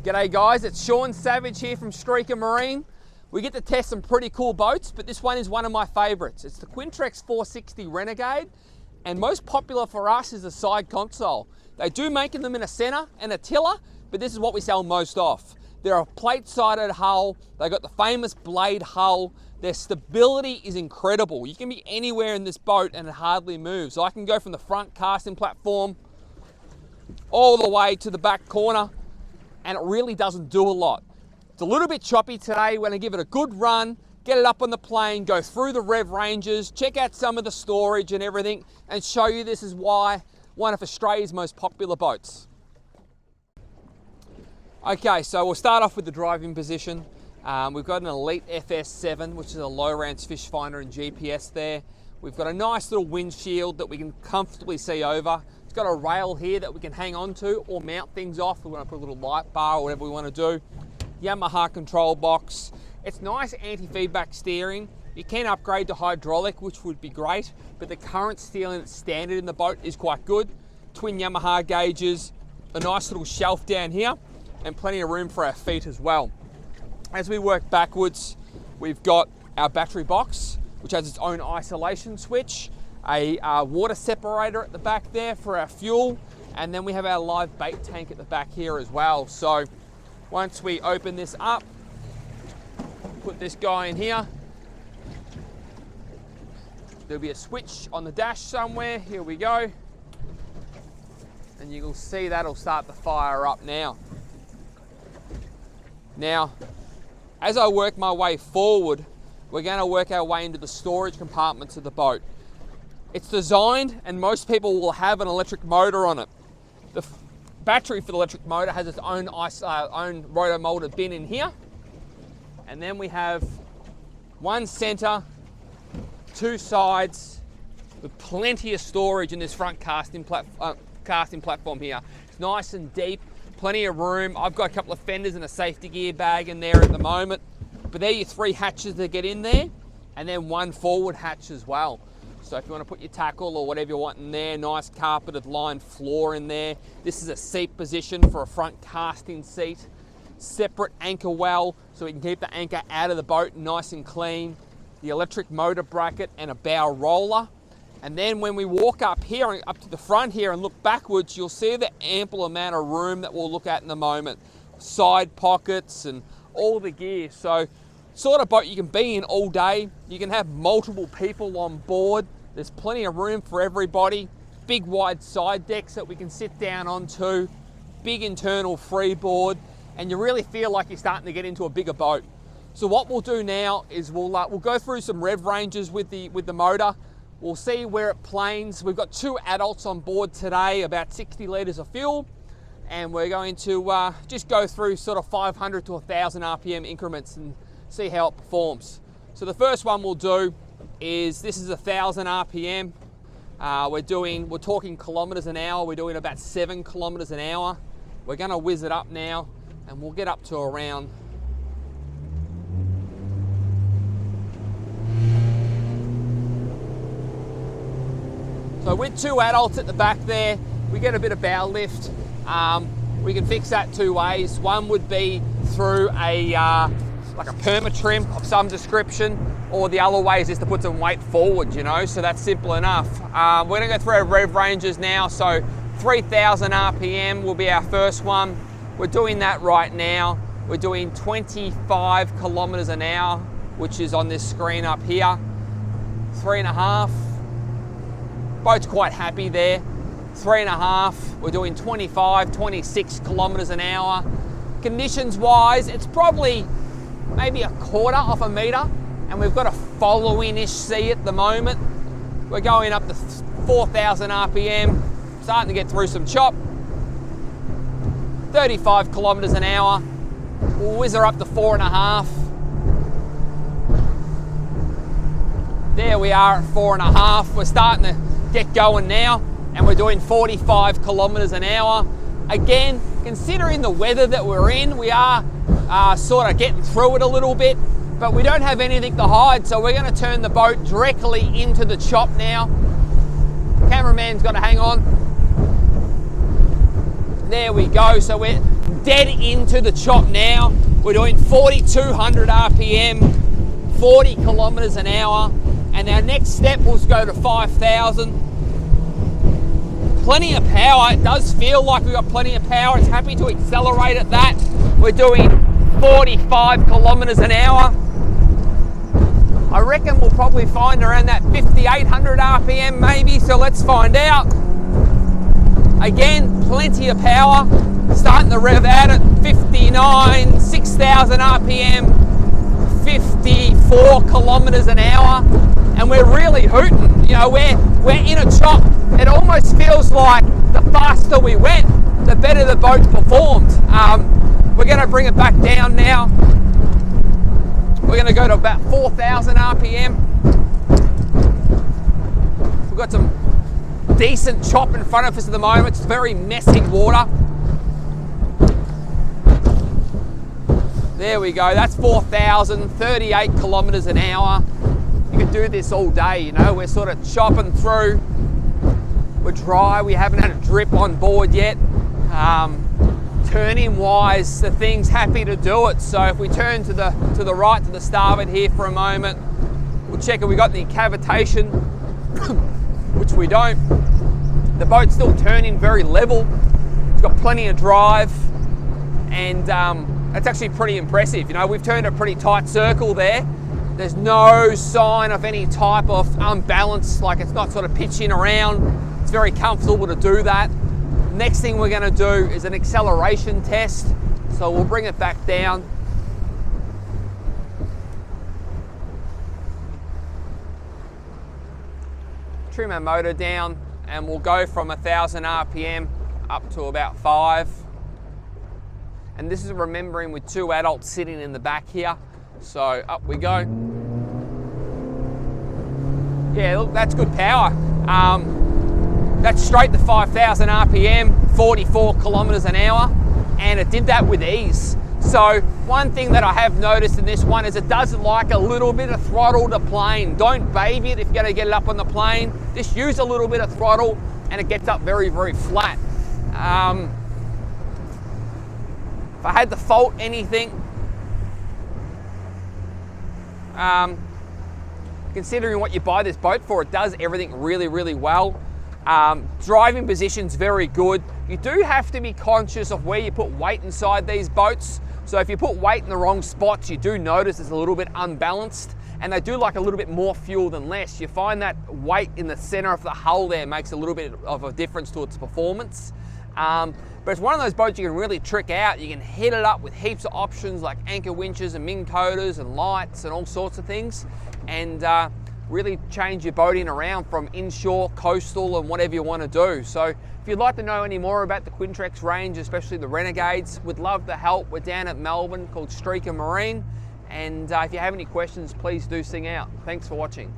G'day guys, it's Sean Savage here from Streaker Marine. We get to test some pretty cool boats, but this one is one of my favorites. It's the Quintrex 460 Renegade, and most popular for us is the side console. They do make them in a center and a tiller, but this is what we sell most of. They're a plate-sided hull. They got the famous blade hull. Their stability is incredible. You can be anywhere in this boat and it hardly moves. So I can go from the front casting platform all the way to the back corner, and it really doesn't do a lot. It's a little bit choppy today. We're gonna give it a good run, get it up on the plane, go through the rev ranges, check out some of the storage and everything, and show you this is why one of Australia's most popular boats. Okay, so we'll start off with the driving position. We've got an Elite FS7, which is a Lowrance fish finder and GPS there. We've got a nice little windshield that we can comfortably see over. It's got a rail here that we can hang on to or mount things off. We want to put a little light bar or whatever we want to do. Yamaha control box. It's nice anti-feedback steering. You can upgrade to hydraulic, which would be great, but the current steering that's standard in the boat is quite good. Twin Yamaha gauges, a nice little shelf down here, and plenty of room for our feet as well. As we work backwards, we've got our battery box, which has its own isolation switch, a water separator at the back there for our fuel, and then we have our live bait tank at the back here as well. So once we open this up, put this guy in here, there'll be a switch on the dash somewhere. Here we go. And you'll see that'll start the fire up now. Now, as I work my way forward, we're going to work our way into the storage compartments of the boat. It's designed, and most people will have an electric motor on it. The battery for the electric motor has its own rotor motor bin in here. And then we have one center, two sides, with plenty of storage in this front casting platform here. It's nice and deep. Plenty of room. I've got a couple of fenders and a safety gear bag in there at the moment. But there are your three hatches that get in there, and then one forward hatch as well. So if you want to put your tackle or whatever you want in there, nice carpeted lined floor in there. This is a seat position for a front casting seat. Separate anchor well, so we can keep the anchor out of the boat nice and clean. The electric motor bracket and a bow roller. And then when we walk up here, up to the front here and look backwards, you'll see the ample amount of room that we'll look at in a moment. Side pockets and all the gear. So sort of boat you can be in all day. You can have multiple people on board. There's plenty of room for everybody. Big wide side decks that we can sit down onto. Big internal freeboard. And you really feel like you're starting to get into a bigger boat. So what we'll do now is we'll go through some rev ranges with the motor. We'll see where it planes. We've got two adults on board today, about 60 litres of fuel, and we're going to just go through sort of 500 to 1,000 RPM increments and see how it performs. So the first one we'll do is, this is 1,000 RPM. We're talking kilometres an hour. We're doing about 7 kilometres an hour. We're going to whiz it up now, and we'll get up to around . So with two adults at the back there, we get a bit of bow lift. We can fix that two ways. One would be through like a perma trim of some description, or the other way is just to put some weight forward, you know, so that's simple enough. We're gonna go through our rev ranges now, so 3,000 RPM will be our first one. We're doing that right now. We're doing 25 kilometers an hour, which is on this screen up here. 3.5. Boat's quite happy there. 3.5, we're doing 25, 26 kilometers an hour. Conditions wise, it's probably maybe a quarter off a meter, and we've got a following-ish sea at the moment. We're going up to 4,000 RPM, starting to get through some chop. 35 kilometers an hour. We'll whiz her up to 4.5. There we are at 4.5. We're starting to get going now, and we're doing 45 kilometers an hour. Again, considering the weather that we're in, we are sort of getting through it a little bit, but we don't have anything to hide, so we're going to turn the boat directly into the chop now. Cameraman's got to hang on. There we go. So we're dead into the chop now. We're doing 4,200 RPM, 40 kilometers an hour, and our next step was go to 5,000. Plenty of power. It does feel like we've got plenty of power. It's happy to accelerate at that. We're doing 45 kilometers an hour. I reckon we'll probably find around that 5,800 RPM maybe, so let's find out. Again, plenty of power. Starting to rev out at 59, 6,000 RPM, 54 kilometers an hour, and we're really hooting. You know, we're in a chop. It almost feels like the faster we went, the better the boat performed. We're going to bring it back down now. We're going to go to about 4,000 RPM. We've got some decent chop in front of us at the moment. It's very messy water. There we go, that's 4,000, 38 kilometers an hour. You can do this all day, you know, we're sort of chopping through. We're dry, we haven't had a drip on board yet. Turning wise, the thing's happy to do it. So if we turn to the right, to the starboard here for a moment, we'll check if we got any cavitation, which we don't. The boat's still turning very level. It's got plenty of drive, and it's actually pretty impressive. You know, we've turned a pretty tight circle there. There's no sign of any type of unbalance, like it's not sort of pitching around. It's very comfortable to do that. Next thing we're going to do is an acceleration test. So we'll bring it back down. Trim our motor down, and we'll go from 1,000 RPM up to about 5. And this is remembering with 2 adults sitting in the back here. So up we go. Yeah, look, that's good power. That's straight to 5,000 RPM, 44 kilometers an hour, and it did that with ease. So one thing that I have noticed in this one is it does like a little bit of throttle to plane. Don't baby it if you're going to get it up on the plane. Just use a little bit of throttle and it gets up very, very flat. If I had to fault anything, considering what you buy this boat for, it does everything really, really well. Driving position's very good. You do have to be conscious of where you put weight inside these boats. So if you put weight in the wrong spots, you do notice it's a little bit unbalanced, and they do like a little bit more fuel than less. You find that weight in the center of the hull there makes a little bit of a difference to its performance. But it's one of those boats you can really trick out. You can hit it up with heaps of options like anchor winches and Ming coders and lights and all sorts of things, and really change your boating around from inshore, coastal, and whatever you want to do. So if you'd like to know any more about the Quintrex range, especially the Renegades, we'd love to help. We're down at Melbourne called Streaker Marine, and if you have any questions, please do sing out. Thanks for watching.